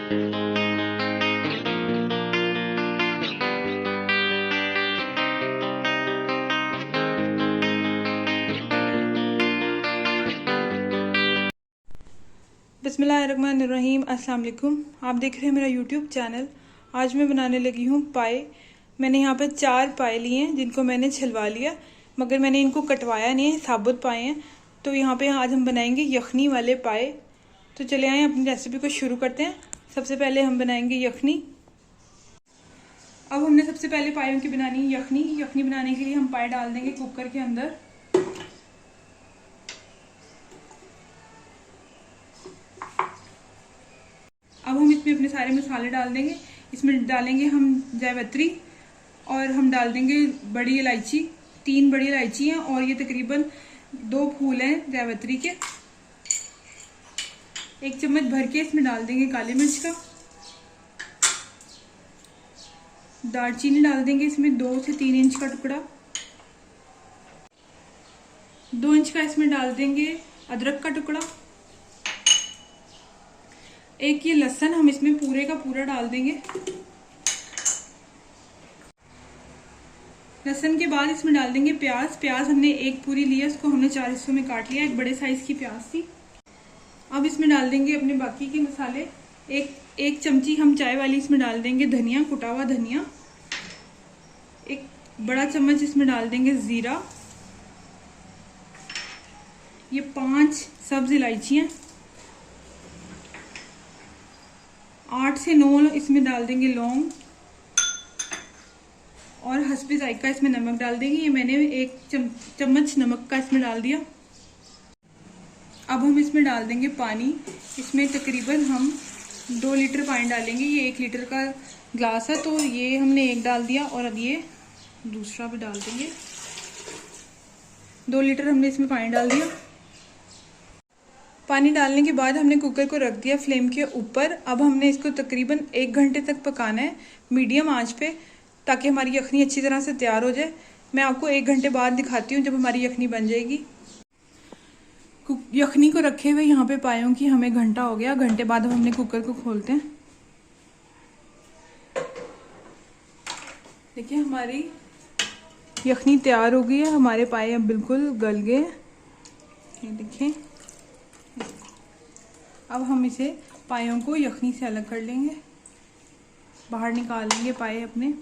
बिस्मिल्लाहिर्रहमानिर्रहीम। अस्सलाम वालेकुम। आप देख रहे हैं मेरा यूट्यूब चैनल। आज मैं बनाने लगी हूँ पाए। मैंने यहाँ पर 4 पाए लिए हैं जिनको मैंने छिलवा लिया, मगर मैंने इनको कटवाया नहीं है, साबुत पाए हैं। तो यहाँ पे आज हम बनाएंगे यखनी वाले पाए। तो चले आए अपनी रेसिपी को शुरू करते हैं। सबसे पहले हम बनाएंगे यखनी। अब हमने सबसे पहले पायों की बनानी है यखनी। यखनी बनाने के लिए हम पाए डाल देंगे कुकर के अंदर। अब हम इसमें अपने सारे मसाले डाल देंगे। इसमें डालेंगे हम जावित्री और हम डाल देंगे बड़ी इलायची। 3 बड़ी इलायची हैं और ये तकरीबन 2 फूल हैं जावित्री के। 1 चम्मच भर के इसमें डाल देंगे काली मिर्च का। दालचीनी डाल देंगे इसमें 2 से 3 इंच का टुकड़ा। 2 इंच का इसमें डाल देंगे अदरक का टुकड़ा। 1 ये लहसुन हम इसमें पूरे का पूरा डाल देंगे। लहसुन के बाद इसमें डाल देंगे प्याज। प्याज हमने 1 पूरी लिया, उसको हमने 4 हिस्सों में काट लिया। 1 बड़े साइज की प्याज थी। अब इसमें डाल देंगे अपने बाकी के मसाले। एक चमची हम चाय वाली इसमें डाल देंगे धनिया, कुटा हुआ धनिया। 1 बड़ा चम्मच इसमें डाल देंगे जीरा। ये 5 सब्ज इलायचियां। 8 से 9 इसमें डाल देंगे लौंग और हस्बे जायका इसमें नमक डाल देंगे। ये मैंने 1 चम्मच नमक का इसमें डाल दिया। अब हम इसमें डाल देंगे पानी। इसमें तकरीबन हम 2 लीटर पानी डालेंगे। ये 1 लीटर का ग्लास है, तो ये हमने 1 डाल दिया और अब ये दूसरा भी डाल देंगे। 2 लीटर हमने इसमें पानी डाल दिया। पानी डालने के बाद हमने कुकर को रख दिया फ्लेम के ऊपर। अब हमने इसको तकरीबन 1 घंटे तक पकाना है मीडियम आंच पे, ताकि हमारी यखनी अच्छी तरह से तैयार हो जाए। मैं आपको 1 घंटे बाद दिखाती हूँ जब हमारी यखनी बन जाएगी। यखनी को रखे हुए यहाँ पे पायों की हमें घंटा हो गया। घंटे बाद अब हमने कुकर को खोलते हैं। देखिए हमारी यखनी तैयार हो गई है। हमारे पाए अब बिल्कुल गल गए। ये देखें। अब हम इसे पायों को यखनी से अलग कर लेंगे, बाहर निकाल लेंगे पाए अपने।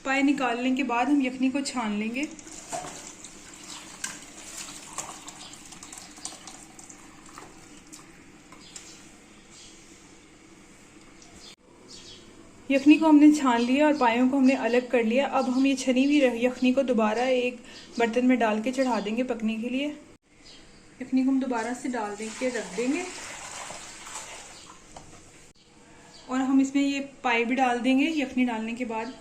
पाए निकालने के बाद हम यखनी को छान लेंगे। यखनी को हमने छान लिया और पायों को हमने अलग कर लिया। अब हम ये छनी हुई यखनी को दोबारा एक बर्तन में डाल के चढ़ा देंगे पकने के लिए। यखनी को हम दोबारा से डाल के रख देंगे और हम इसमें ये पाए भी डाल देंगे यखनी डालने के बाद।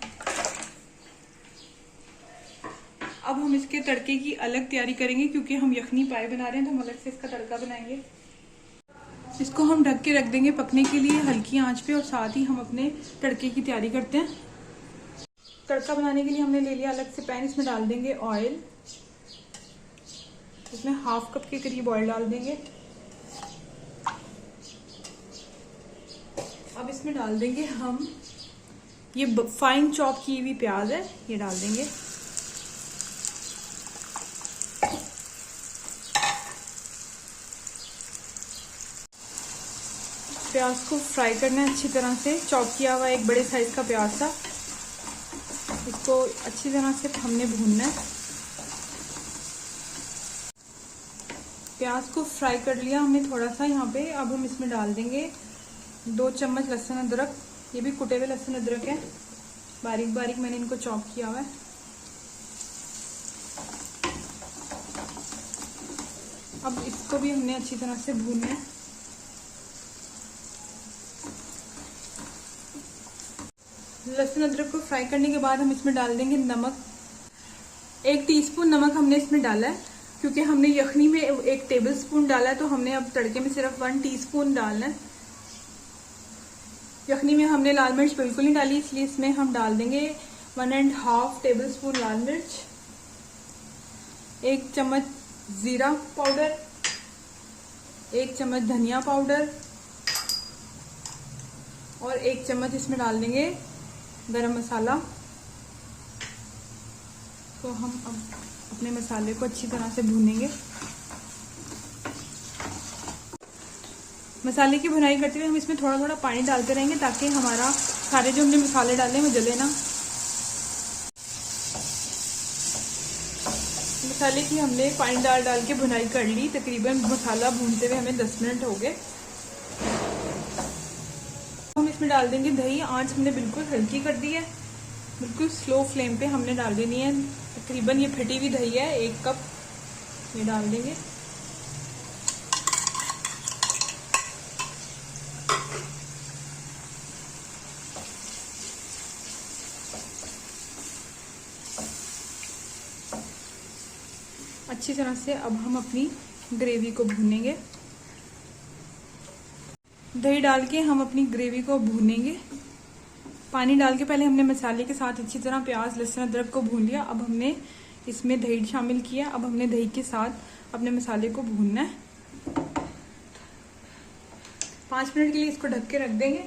अब हम इसके तड़के की अलग तैयारी करेंगे, क्योंकि हम यखनी पाए बना रहे हैं तो हम अलग से इसका तड़का बनाएंगे। इसको हम ढक के रख देंगे पकने के लिए हल्की आंच पे, और साथ ही हम अपने तड़के की तैयारी करते हैं। तड़का बनाने के लिए हमने ले लिया अलग से पैन। इसमें डाल देंगे ऑयल। इसमें 1/2 कप के करीब ऑयल डाल देंगे। अब इसमें डाल देंगे हम ये फाइन चॉप की हुई प्याज है, ये डाल देंगे। प्याज को फ्राई करना है अच्छी तरह से। चॉप किया हुआ 1 बड़े साइज का प्याज था, इसको अच्छी तरह से हमने भूनना है। प्याज को फ्राई कर लिया हमने थोड़ा सा यहाँ पे। अब हम इसमें डाल देंगे 2 चम्मच लहसुन अदरक। ये भी कुटे हुए लहसुन अदरक है, बारीक बारीक मैंने इनको चॉप किया हुआ है। अब इसको भी हमने अच्छी तरह से भूनना है। लहसुन अदरक को फ्राई करने के बाद हम इसमें डाल देंगे नमक। 1 टीस्पून नमक हमने इसमें डाला है, क्योंकि हमने यखनी में 1 टेबलस्पून डाला है, तो हमने अब तड़के में सिर्फ 1 टीस्पून डालना है। यखनी में हमने लाल मिर्च बिल्कुल नहीं डाली, इसलिए इसमें हम डाल देंगे 1.5 टेबलस्पून लाल मिर्च, 1 चम्मच ज़ीरा पाउडर, 1 चम्मच धनिया पाउडर और 1 चम्मच इसमें डाल देंगे गरम मसाला। तो हम अब अपने मसाले को अच्छी तरह से भूनेंगे। मसाले की भुनाई करते हुए हम इसमें थोड़ा थोड़ा पानी डालते रहेंगे ताकि हमारा सारे जो हमने मसाले डाले हैं वो जले ना। मसाले की हमने पानी डाल के भुनाई कर ली। तकरीबन मसाला भूनते हुए हमें 10 मिनट हो गए। हम इसमें डाल देंगे दही। आंच हमने बिल्कुल हल्की कर दी है, बिल्कुल स्लो फ्लेम पे हमने डाल देनी है। तकरीबन ये फटी हुई दही है, 1 कप ये डाल देंगे। अच्छी तरह से अब हम अपनी ग्रेवी को भूनेंगे। दही डाल के हम अपनी ग्रेवी को भूनेंगे। पानी डाल के पहले हमने मसाले के साथ अच्छी तरह प्याज, लहसुन, अदरक को भून लिया। अब हमने इसमें दही शामिल किया। अब हमने दही के साथ अपने मसाले को भूनना है। 5 मिनट के लिए इसको ढक के रख देंगे।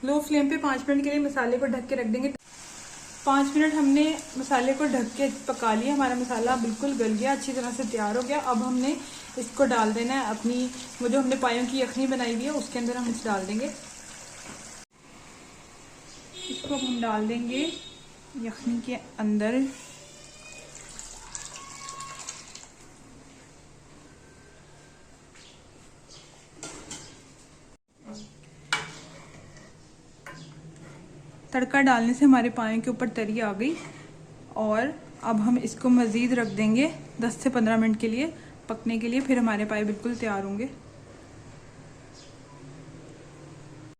लो फ्लेम पे 5 मिनट के लिए मसाले को ढक के रख देंगे। 5 मिनट हमने मसाले को ढक के पका लिया। हमारा मसाला बिल्कुल गल गया, अच्छी तरह से तैयार हो गया। अब हमने इसको डाल देना है अपनी वो जो हमने पायों की यखनी बनाई हुई है उसके अंदर हम इसे डाल देंगे। इसको हम डाल देंगे यखनी के अंदर। तड़का डालने से हमारे पायों के ऊपर तरी आ गई और अब हम इसको मज़ीद रख देंगे 10 से 15 मिनट के लिए पकने के लिए। फिर हमारे पाए बिल्कुल तैयार होंगे।